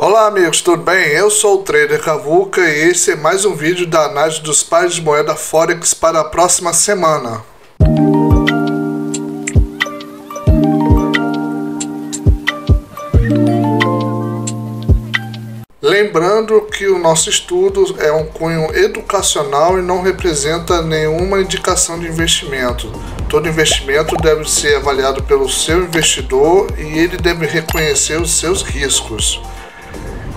Olá amigos, tudo bem? Eu sou o Trader Cavuca e esse é mais um vídeo da análise dos pares de moeda Forex para a próxima semana. Lembrando que o nosso estudo é um cunho educacional e não representa nenhuma indicação de investimento. Todo investimento deve ser avaliado pelo seu investidor e ele deve reconhecer os seus riscos.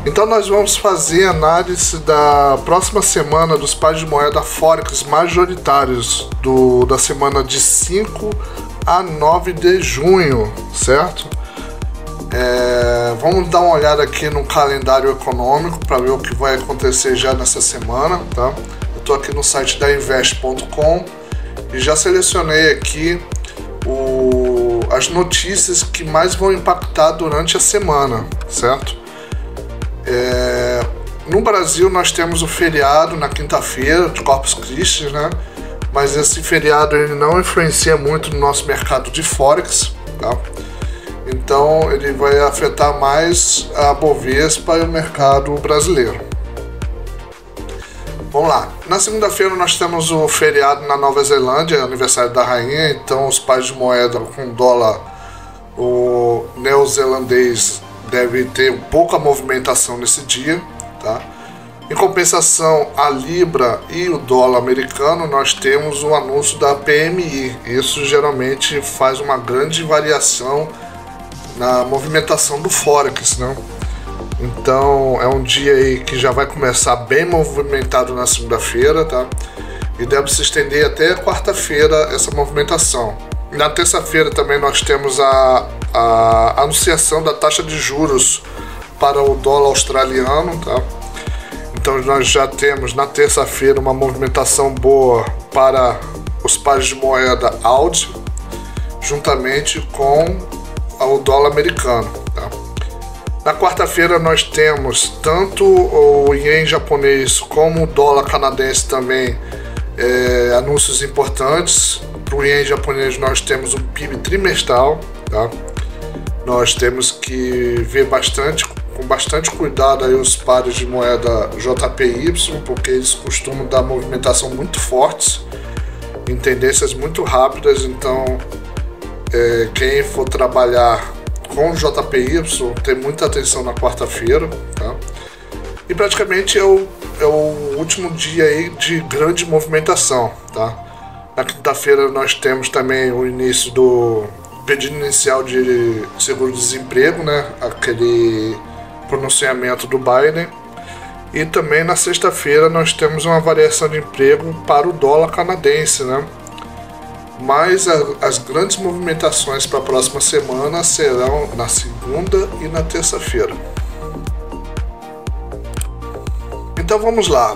Então nós vamos fazer análise da próxima semana dos pares de moeda Forex majoritários da semana de 5 a 9 de junho, certo? Vamos dar uma olhada aqui no calendário econômico para ver o que vai acontecer já nessa semana, tá? Eu estou aqui no site da invest.com e já selecionei aqui as notícias que mais vão impactar durante a semana, certo? No Brasil nós temos o feriado na quinta-feira de Corpus Christi, né? Mas esse feriado ele não influencia muito no nosso mercado de Forex, tá? Então ele vai afetar mais a Bovespa e o mercado brasileiro. Vamos lá. Na segunda-feira nós temos o feriado na Nova Zelândia, aniversário da rainha, então os pares de moeda com dólar, o neozelandês deve ter pouca movimentação nesse dia, tá? Em compensação, a Libra e o dólar americano, nós temos o anúncio da PMI. Isso geralmente faz uma grande variação na movimentação do Forex, né? Então é um dia aí que já vai começar bem movimentado na segunda-feira, tá? E deve se estender até quarta-feira essa movimentação. Na terça-feira também nós temos a anunciação da taxa de juros para o dólar australiano, tá? Então nós já temos na terça-feira uma movimentação boa para os pares de moeda AUD, juntamente com o dólar americano, tá? Na quarta-feira nós temos tanto o ien japonês como o dólar canadense também, anúncios importantes. Para o ien japonês nós temos um PIB trimestral, tá? Nós temos que ver com bastante cuidado aí os pares de moeda JPY, porque eles costumam dar movimentação muito fortes, em tendências muito rápidas. Então quem for trabalhar com JPY tem muita atenção na quarta-feira, tá? E praticamente é o último dia aí de grande movimentação, tá? Na quinta-feira nós temos também o início do pedido inicial de seguro-desemprego, né? Aquele pronunciamento do Biden. E também na sexta-feira nós temos uma variação de emprego para o dólar canadense, né? Mas as grandes movimentações para a próxima semana serão na segunda e na terça-feira. Então vamos lá.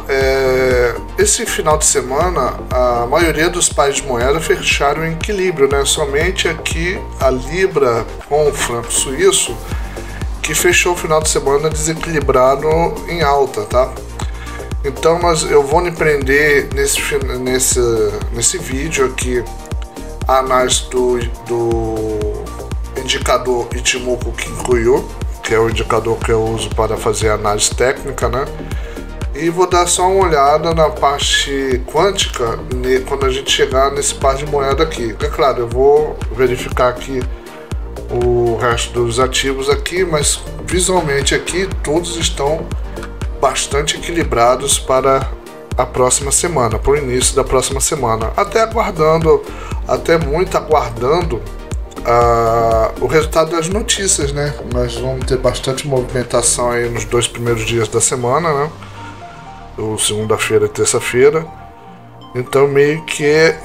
Esse final de semana a maioria dos pares de moeda fecharam em equilíbrio, né? Somente aqui a Libra com o franco suíço que fechou o final de semana desequilibrado em alta, tá? Então eu vou me prender nesse vídeo aqui a análise do indicador Ichimoku Kinkuyu, que é o indicador que eu uso para fazer análise técnica, né? E vou dar só uma olhada na parte quântica quando a gente chegar nesse par de moeda aqui. É claro, eu vou verificar aqui o resto dos ativos aqui, mas visualmente aqui todos estão bastante equilibrados para a próxima semana, para o início da próxima semana. Até muito aguardando o resultado das notícias, né? Nós vamos ter bastante movimentação aí nos 2 primeiros dias da semana, né? Segunda-feira e terça-feira. Então meio que é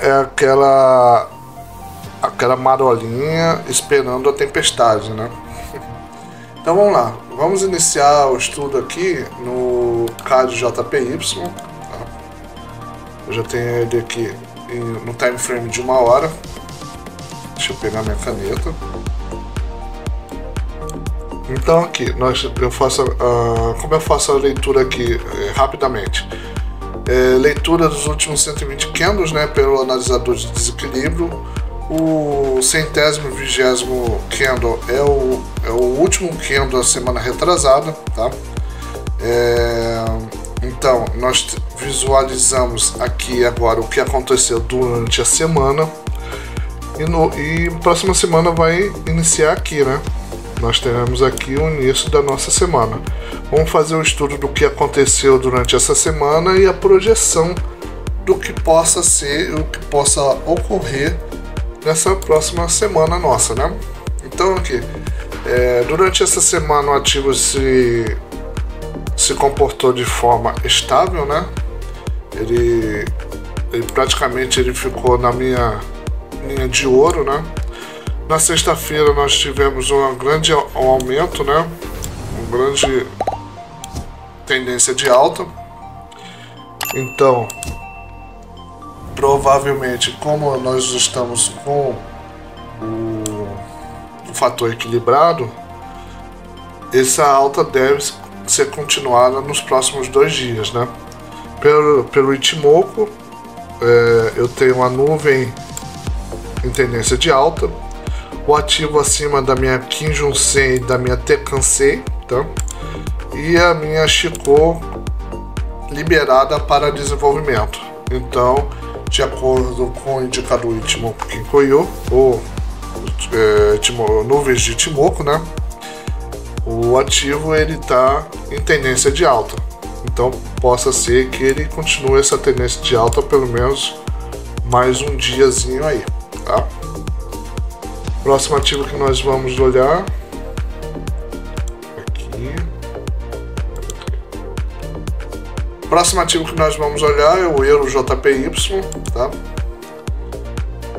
aquela marolinha esperando a tempestade, né? Então vamos lá, vamos iniciar o estudo aqui no CAD JPY, tá? Eu já tenho ele aqui no time frame de 1 hora. Deixa eu pegar minha caneta. Então aqui, como eu faço a leitura aqui rapidamente. Leitura dos últimos 120 candles, né, pelo analisador de desequilíbrio. O 120º candle é o último candle da semana retrasada, tá? Então, nós visualizamos aqui agora o que aconteceu durante a semana. E próxima semana vai iniciar aqui, né? Nós teremos aqui o início da nossa semana. Vamos fazer um estudo do que aconteceu durante essa semana e a projeção do que possa ser, o que possa ocorrer nessa próxima semana nossa, né? Então aqui, durante essa semana o ativo se comportou de forma estável, né? Ele praticamente ficou na minha linha de ouro, né? Na sexta-feira nós tivemos um grande aumento, né? Uma grande tendência de alta. Então, provavelmente, como nós estamos com o fator equilibrado, essa alta deve ser continuada nos próximos 2 dias, né? Pelo Ichimoku, eu tenho uma nuvem em tendência de alta, o ativo acima da minha Kijun-sen e da minha Tekkan-sen, tá? E a minha Chikou liberada para desenvolvimento. Então, de acordo com o indicador Ichimoku Kinkoyo, ou nuvens de Ichimoku, né? O ativo ele está em tendência de alta. Então, possa ser que ele continue essa tendência de alta pelo menos mais um diazinho aí, tá? Próximo ativo que nós vamos olhar aqui. Próximo ativo que nós vamos olhar é o Euro JPY, tá?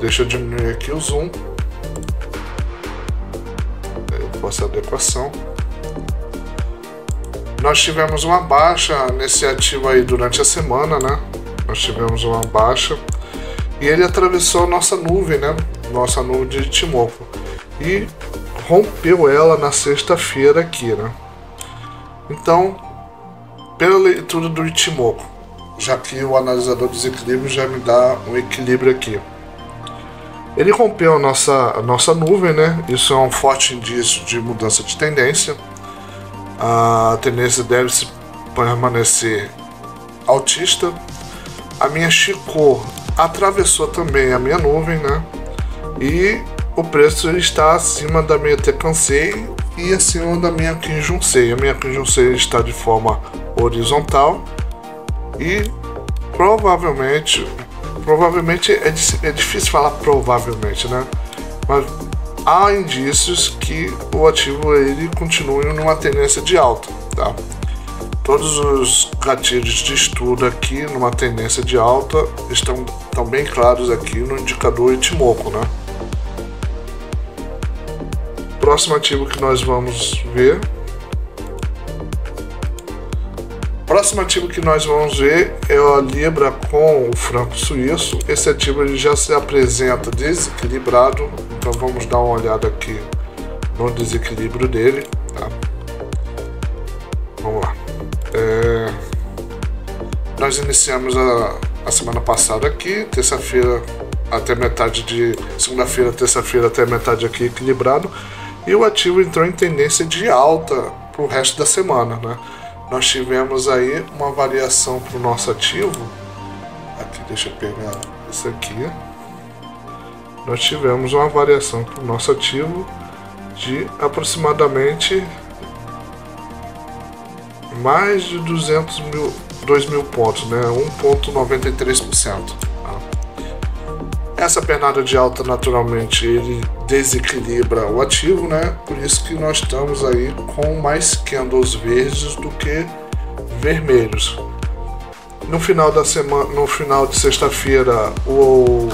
Deixa eu diminuir aqui o zoom. Eu posso adequação. Nós tivemos uma baixa nesse ativo aí durante a semana, né? Nós tivemos uma baixa e ele atravessou a nossa nuvem, né? Nossa nuvem de Ichimoku e rompeu ela na sexta-feira aqui, né? Então, pela leitura do Ichimoku, já que o analisador de desequilíbrio já me dá um equilíbrio aqui, ele rompeu a nossa nuvem, né? Isso é um forte indício de mudança de tendência. A tendência deve permanecer altista. A minha Chikou atravessou também a minha nuvem, né? E o preço está acima da minha Tekkan-sen e acima da minha Kijun-sen. A minha Kijun-sen está de forma horizontal e provavelmente é difícil falar provavelmente, né? Mas há indícios que o ativo ele continue numa tendência de alta, tá? Todos os gatilhos de estudo aqui numa tendência de alta estão bem claros aqui no indicador Ichimoku, né? Próximo ativo que nós vamos ver. Próximo ativo que nós vamos ver é a Libra com o franco suíço. Esse ativo ele já se apresenta desequilibrado, então vamos dar uma olhada aqui no desequilíbrio dele, tá? Vamos lá. Nós iniciamos a semana passada aqui, terça-feira até metade de segunda-feira, terça-feira até metade aqui equilibrado, e o ativo entrou em tendência de alta para o resto da semana, né? Nós tivemos aí uma variação para o nosso ativo. Aqui, deixa eu pegar isso aqui. Nós tivemos uma variação para o nosso ativo de aproximadamente mais de 2 mil pontos, né? 1,93%. Essa pernada de alta naturalmente ele desequilibra o ativo, né? Por isso que nós estamos aí com mais candles verdes do que vermelhos. No final da semana, no final de sexta-feira, o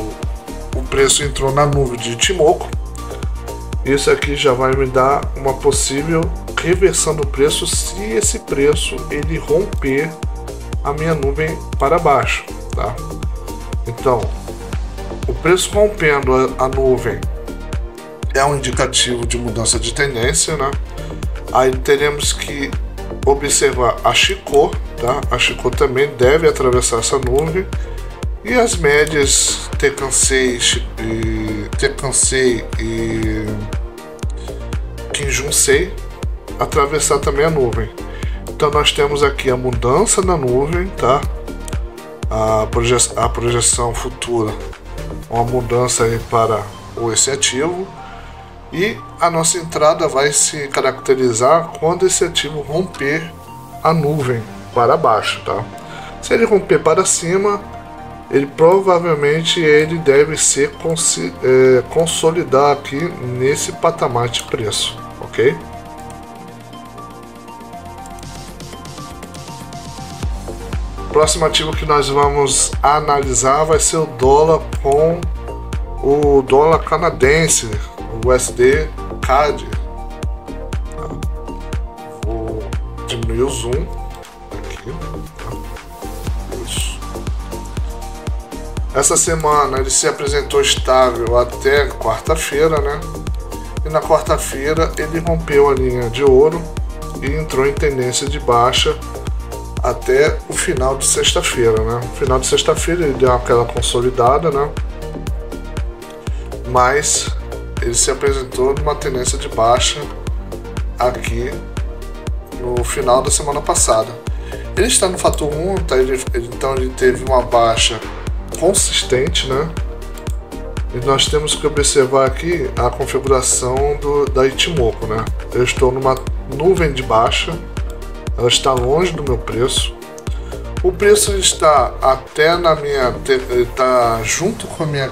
preço entrou na nuvem de Ichimoku. Isso aqui já vai me dar uma possível reversão do preço se esse preço ele romper a minha nuvem para baixo, tá? Então, o preço rompendo a nuvem é um indicativo de mudança de tendência, né? Aí teremos que observar a Chikou, tá? A Chikou também deve atravessar essa nuvem e as médias Tekkan-sen Kijun-sei atravessar também a nuvem. Então nós temos aqui a mudança da nuvem, tá? A projeção futura, uma mudança aí para esse ativo, e a nossa entrada vai se caracterizar quando esse ativo romper a nuvem para baixo, tá? Se ele romper para cima, ele provavelmente deve se consolidar aqui nesse patamar de preço, ok? O próximo ativo que nós vamos analisar vai ser o dólar com o dólar canadense, o USD CAD. Vou diminuir o zoom aqui. Isso. Essa semana ele se apresentou estável até quarta-feira, né? E na quarta-feira ele rompeu a linha de ouro e entrou em tendência de baixa até o final de sexta-feira, né? No final de sexta-feira ele deu aquela consolidada, né? Mas ele se apresentou numa tendência de baixa aqui no final da semana passada. Ele está no fator 1, tá? Então ele teve uma baixa consistente, né? E nós temos que observar aqui a configuração da Ichimoku, né? Eu estou numa nuvem de baixa, ela está longe do meu preço. O preço está até na minha, está junto com a minha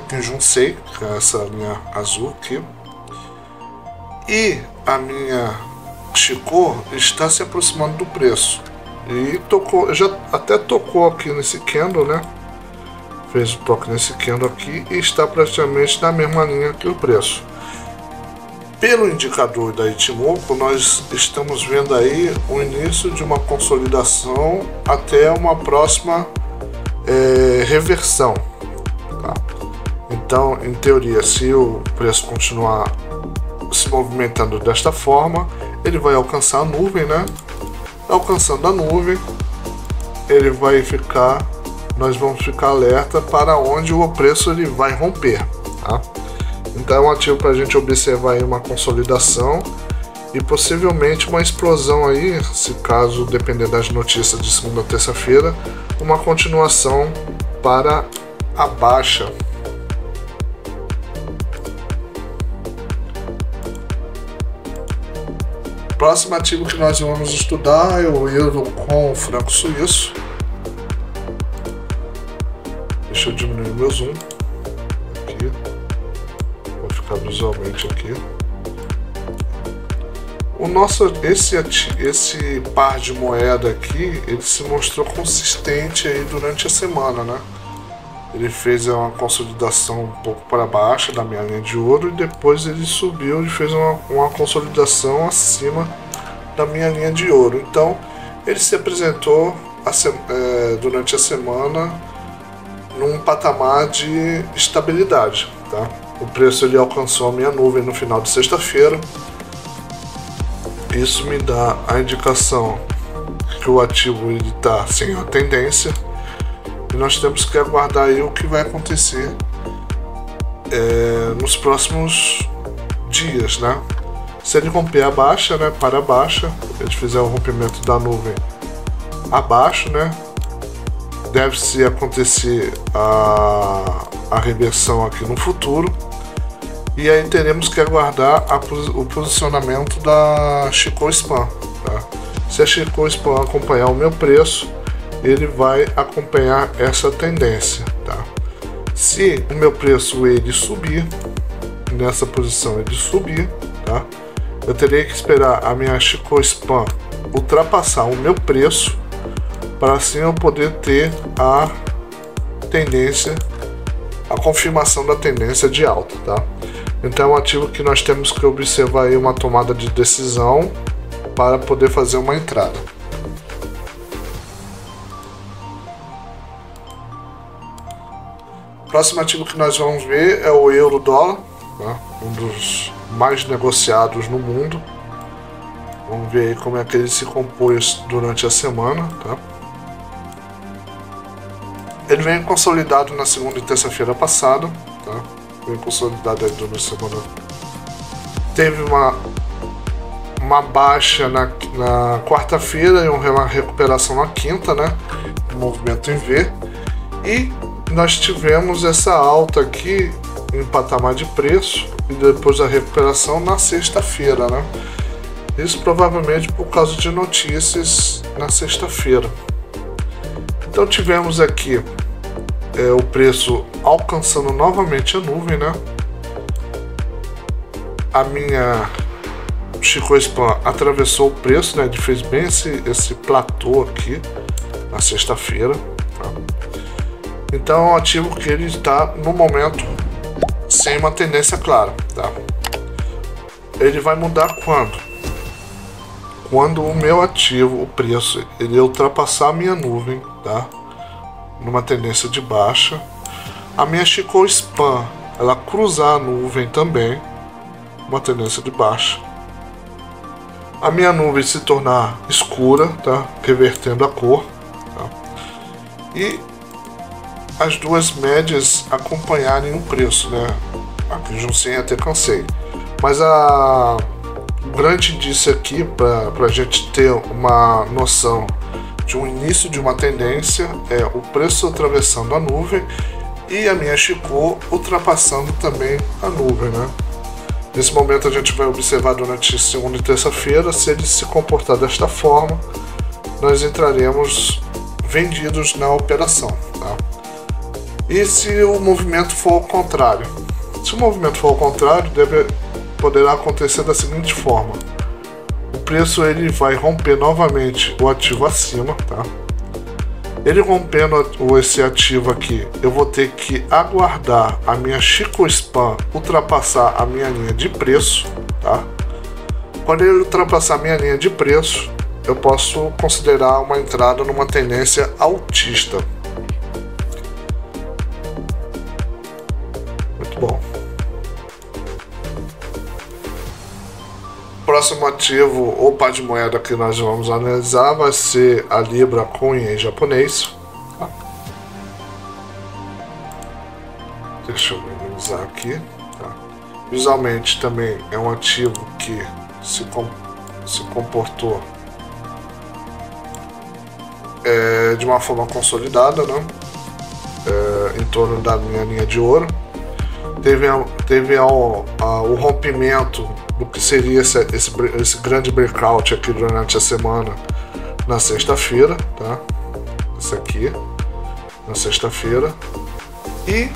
Kijun-sei, que é essa linha azul aqui, e a minha Chikou está se aproximando do preço. E já até tocou aqui nesse candle, né? Fez o toque nesse candle aqui e está praticamente na mesma linha que o preço. Pelo indicador da Ichimoku, nós estamos vendo aí o início de uma consolidação até uma próxima reversão. Tá? Então, em teoria, se o preço continuar se movimentando desta forma, ele vai alcançar a nuvem, né? Alcançando a nuvem, ele vai ficar, nós vamos ficar alerta para onde o preço ele vai romper, tá? Então é um ativo para a gente observar aí uma consolidação e possivelmente uma explosão aí, se caso depender das notícias de segunda a terça-feira, uma continuação para a baixa. O próximo ativo que nós vamos estudar é o euro com o franco suíço. Deixa eu diminuir meu zoom aqui. Visualmente aqui. Esse par de moeda aqui, ele se mostrou consistente aí durante a semana, né? Ele fez uma consolidação um pouco para baixo da minha linha de ouro e depois ele subiu e fez uma consolidação acima da minha linha de ouro. Então ele se apresentou durante a semana num patamar de estabilidade, tá? O preço ele alcançou a minha nuvem no final de sexta-feira. Isso me dá a indicação que o ativo está sem a tendência e nós temos que aguardar aí o que vai acontecer nos próximos dias, né? Se ele romper a baixa, né, para a baixa, ele fizer o rompimento da nuvem abaixo, né, deve-se acontecer a reversão aqui no futuro. E aí teremos que aguardar o posicionamento da Chikou Span, tá? Se a Chikou Span acompanhar o meu preço, ele vai acompanhar essa tendência, tá? Se o meu preço ele subir, nessa posição ele subir, tá? Eu terei que esperar a minha Chikou Span ultrapassar o meu preço para assim eu poder ter a tendência, a confirmação da tendência de alta, tá? Então é um ativo que nós temos que observar aí uma tomada de decisão para poder fazer uma entrada. O próximo ativo que nós vamos ver é o euro-dólar, tá? Um dos mais negociados no mundo. Vamos ver aí como é que ele se compôs durante a semana, tá? Ele vem consolidado na segunda e terça-feira passada, tá? Vem consolidado aí durante a semana teve uma baixa na quarta-feira e uma recuperação na quinta, né? Movimento em V. E nós tivemos essa alta aqui em patamar de preço e depois a recuperação na sexta-feira, né? Isso provavelmente por causa de notícias na sexta-feira. Então tivemos aqui o preço alcançando novamente a nuvem, né? A minha Chico Span atravessou o preço, né? Ele fez bem esse platô aqui na sexta-feira. Tá? Então é um ativo que ele está no momento sem uma tendência clara. Tá? Ele vai mudar quando? Quando o meu ativo, o preço, ele ultrapassar a minha nuvem, tá? Numa tendência de baixa, a minha Chico Span, ela cruzar a nuvem também, uma tendência de baixa, a minha nuvem se tornar escura, tá? Revertendo a cor, tá? E as duas médias acompanharem o preço, né? Aqui Junsen até cansei, mas o grande indício aqui para a gente ter uma noção de um início de uma tendência é o preço atravessando a nuvem e a minha Chico ultrapassando também a nuvem, né? Nesse momento a gente vai observar durante segunda e terça-feira. Se ele se comportar desta forma, nós entraremos vendidos na operação, tá? E se o movimento for ao contrário? Se o movimento for ao contrário, poderá acontecer da seguinte forma: o preço ele vai romper novamente o ativo acima, tá? Ele rompendo esse ativo aqui, eu vou ter que aguardar a minha Chico Span ultrapassar a minha linha de preço, tá? Quando ele ultrapassar a minha linha de preço, eu posso considerar uma entrada numa tendência altista. Muito bom. Próximo ativo ou par de moeda que nós vamos analisar vai ser a Libra com Ien japonês. Deixa eu analisar aqui. Tá? Visualmente também é um ativo que se comportou de uma forma consolidada, né? Em torno da minha linha de ouro. Teve o rompimento do que seria esse grande breakout aqui durante a semana na sexta-feira, tá? Esse aqui na sexta-feira, e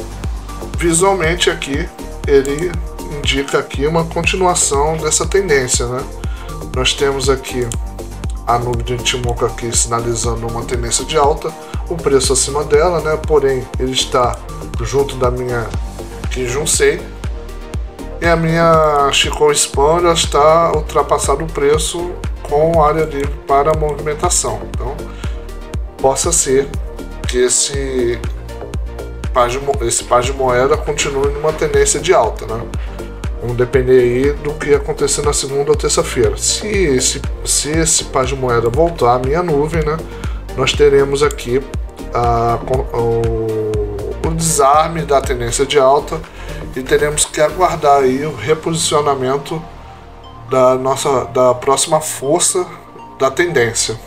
visualmente aqui ele indica aqui uma continuação dessa tendência, né? Nós temos aqui a nuvem de Ichimoku aqui sinalizando uma tendência de alta, o preço acima dela, né? Porém ele está junto da minha Kijun-sei. E a minha Chico Span já está ultrapassado o preço com área livre para movimentação. Então, possa ser que esse par de moeda continue numa tendência de alta, né? Vamos depender aí do que acontecer na segunda ou terça-feira. Se esse par de moeda voltar à minha nuvem, né? Nós teremos aqui o desarme da tendência de alta. E teremos que aguardar aí o reposicionamento da próxima força da tendência.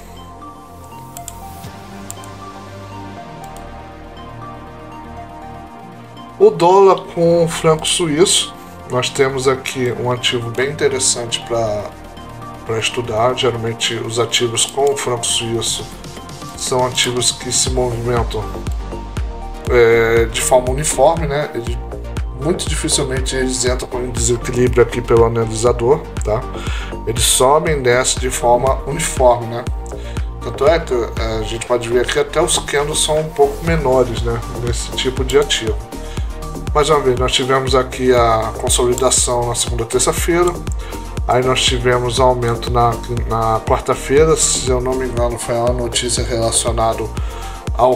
O dólar com o franco suíço, nós temos aqui um ativo bem interessante para estudar. Geralmente os ativos com o franco suíço são ativos que se movimentam de forma uniforme, né? Muito dificilmente eles entram com desequilíbrio aqui pelo analisador, tá? Eles sobem e descem de forma uniforme, né? Tanto é que a gente pode ver que até os candles são um pouco menores, né? Nesse tipo de ativo. Mais uma vez, nós tivemos aqui a consolidação na segunda e terça-feira. Aí nós tivemos aumento na quarta-feira, se eu não me engano, foi uma notícia relacionada à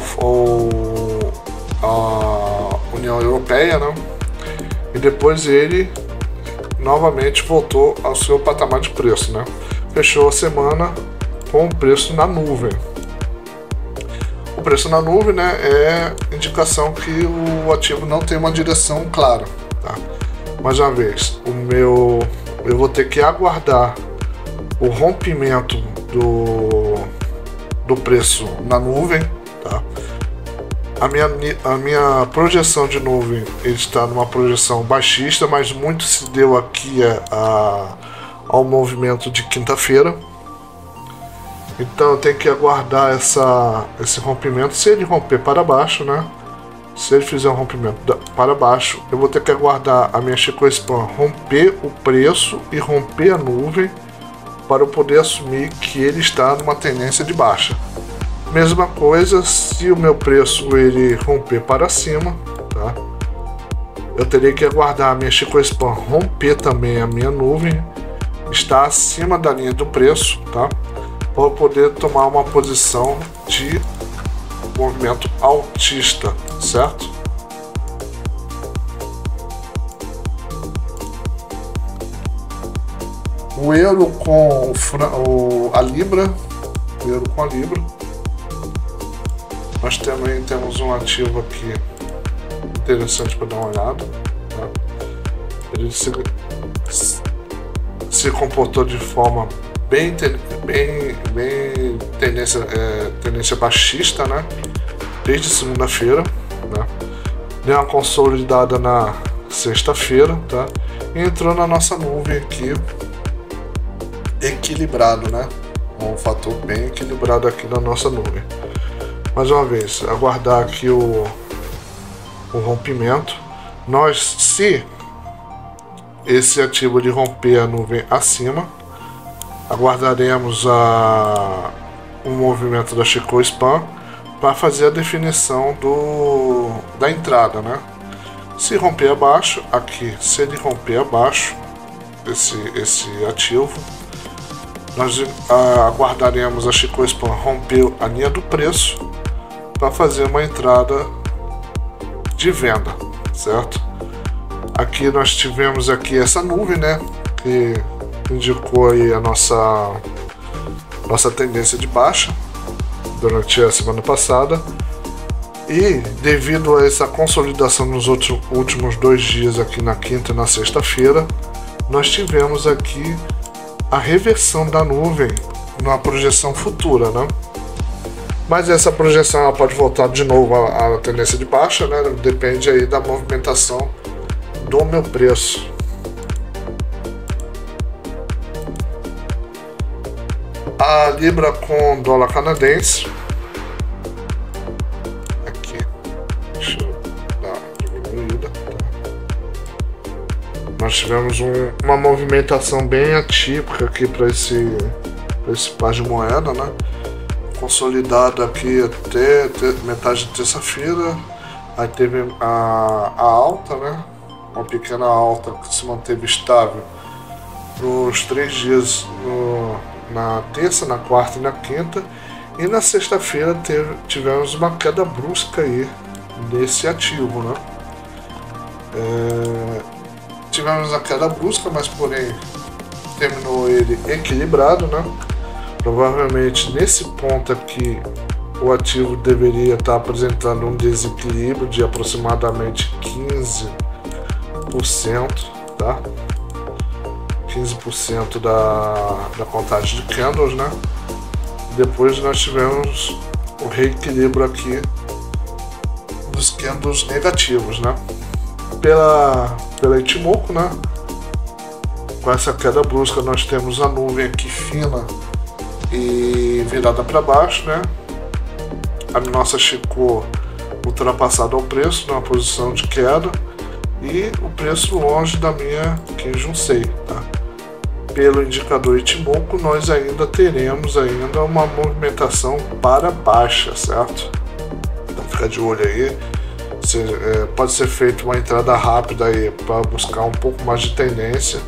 União Europeia, né? E depois ele novamente voltou ao seu patamar de preço, né? Fechou a semana com o preço na nuvem. O preço na nuvem, né, é indicação que o ativo não tem uma direção clara, tá? Mais uma vez, eu vou ter que aguardar o rompimento do preço na nuvem, tá? A minha projeção de nuvem está numa projeção baixista, mas muito se deu aqui ao movimento de quinta-feira. Então eu tenho que aguardar esse rompimento. Se ele romper para baixo, né? Se ele fizer um rompimento para baixo, eu vou ter que aguardar a minha Chico Span romper o preço e romper a nuvem para eu poder assumir que ele está numa tendência de baixa. Mesma coisa se o meu preço ele romper para cima, tá? Eu terei que aguardar a minha Chico Span romper também a minha nuvem, está acima da linha do preço, tá? Para eu poder tomar uma posição de movimento altista, certo? O euro com a libra, o euro com a libra. Nós também temos um ativo aqui interessante para dar uma olhada, tá? Ele se comportou de forma bem tendência baixista, né? Desde segunda-feira, né? Deu uma consolidada na sexta-feira, tá? E entrou na nossa nuvem aqui equilibrado, né? Um fator bem equilibrado aqui na nossa nuvem. Mais uma vez, aguardar aqui o rompimento. Se esse ativo de romper a nuvem acima, aguardaremos o movimento da Chico Span para fazer a definição da entrada, né? Se romper abaixo, aqui, se ele romper abaixo, esse ativo, nós aguardaremos a Chico Span romper a linha do preço para fazer uma entrada de venda, certo? Aqui nós tivemos aqui essa nuvem, né, que indicou aí a nossa tendência de baixa durante a semana passada, e devido a essa consolidação nos últimos 2 dias aqui na quinta e na sexta-feira, nós tivemos aqui a reversão da nuvem na projeção futura, né? Mas essa projeção ela pode voltar de novo à tendência de baixa, né? Depende aí da movimentação do meu preço. A libra com dólar canadense. Aqui. Deixa eu dar uma diminuída. Tá? Nós tivemos uma movimentação bem atípica aqui para esse par de moeda, né? Consolidada aqui até metade de terça-feira. Aí teve a alta, né? Uma pequena alta que se manteve estável nos 3 dias, na terça, na quarta e na quinta. E na sexta-feira tivemos uma queda brusca aí nesse ativo, né? Tivemos a queda brusca, mas porém terminou ele equilibrado, né? Provavelmente nesse ponto aqui o ativo deveria estar apresentando um desequilíbrio de aproximadamente 15%, tá? 15% da contagem de candles, né? Depois nós tivemos o reequilíbrio aqui dos candles negativos, né? Pela Ichimoku, né? Com essa queda brusca nós temos a nuvem aqui fina e virada para baixo, né? A nossa Chico ultrapassada ao preço numa posição de queda e o preço longe da minha Kijun-sei, tá? Pelo indicador Ichimoku nós ainda teremos uma movimentação para baixa, certo? Então fica de olho aí. Pode ser feita uma entrada rápida aí para buscar um pouco mais de tendência,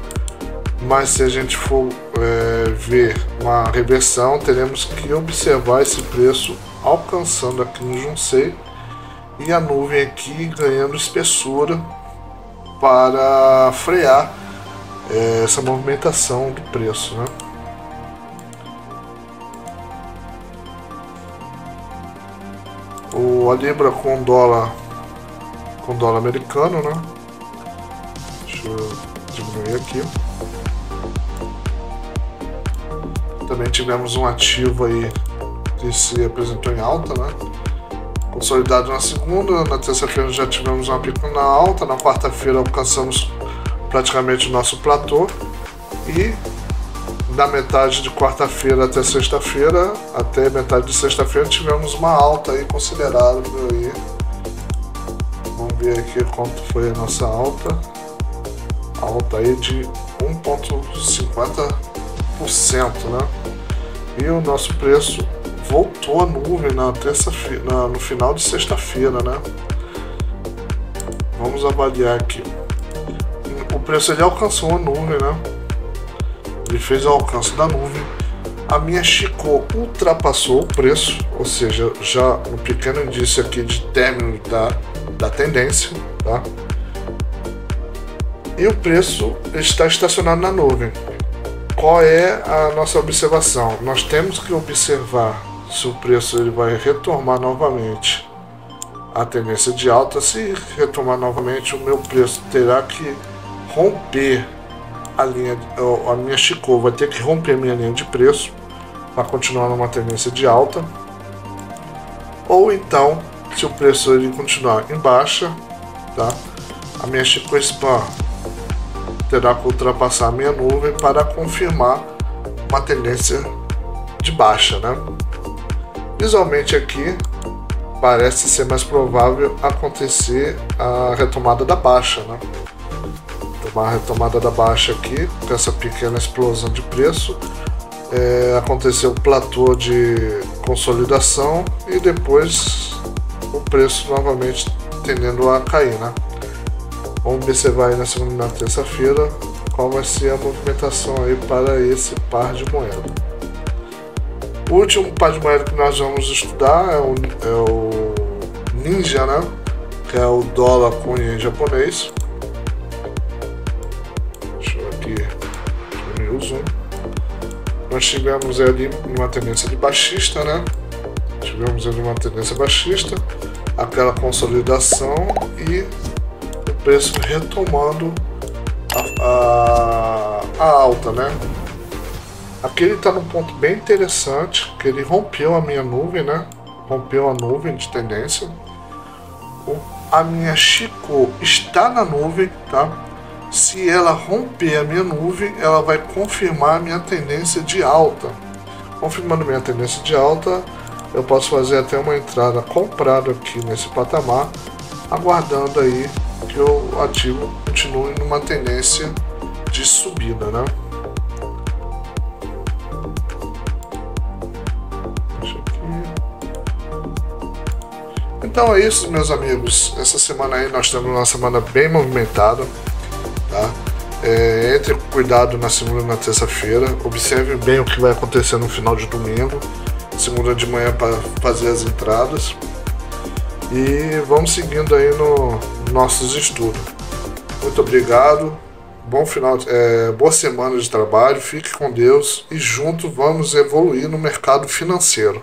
mas se a gente for ver uma reversão, teremos que observar esse preço alcançando aqui no Kijun-sei e a nuvem aqui ganhando espessura para frear essa movimentação do preço, né? A libra com dólar americano, né? Deixa eu diminuir aqui. Também tivemos um ativo aí que se apresentou em alta, né? Consolidado na segunda, na terça-feira já tivemos uma pequena alta, na quarta-feira alcançamos praticamente o nosso platô e da metade de quarta-feira até sexta-feira, até metade de sexta-feira tivemos uma alta aí considerável aí. Vamos ver aqui quanto foi a nossa alta. Alta aí de 1,50%, né? E o nosso preço voltou à nuvem na terça-feira, no final de sexta-feira, né? Vamos avaliar aqui. O preço ele alcançou a nuvem, né? Ele fez o alcance da nuvem. A minha Chico ultrapassou o preço, ou seja, já no pequeno indício aqui de término da tendência, tá? E o preço está estacionado na nuvem. Qual é a nossa observação? Nós temos que observar se o preço ele vai retomar novamente a tendência de alta. Se retomar novamente, o meu preço terá que romper a minha Chico vai ter que romper a minha linha de preço para continuar numa tendência de alta. Ou então, se o preço ele continuar em baixa, tá? A minha Chico Span terá que ultrapassar a minha nuvem para confirmar uma tendência de baixa, né? Visualmente aqui parece ser mais provável acontecer a retomada da baixa, né? Uma retomada da baixa aqui, com essa pequena explosão de preço, aconteceu o platô de consolidação e depois o preço novamente tendendo a cair, né? Vamos observar aí na segunda e na terça-feira qual vai ser a movimentação aí para esse par de moeda. O último par de moeda que nós vamos estudar é o Ninja, né? Que é o dólar com ien japonês. Deixa eu aqui diminuir o zoom. Nós tivemos ali uma tendência de baixista, né? Tivemos ali uma tendência baixista, aquela consolidação e o preço retomando a alta, né? Aqui ele está num ponto bem interessante, que ele rompeu a minha nuvem, né? Rompeu a nuvem de tendência. A minha Chico está na nuvem, tá? Se ela romper a minha nuvem, ela vai confirmar a minha tendência de alta. Confirmando minha tendência de alta, eu posso fazer até uma entrada comprada aqui nesse patamar, aguardando aí que o ativo continue numa tendência de subida, né? Então é isso, meus amigos. Essa semana aí nós temos uma semana bem movimentada, tá? Entre com cuidado na segunda e na terça-feira. Observe bem o que vai acontecer no final de domingo, segunda de manhã, para fazer as entradas. E vamos seguindo aí no nossos estudos. Muito obrigado. Boa semana de trabalho. Fique com Deus e junto vamos evoluir no mercado financeiro.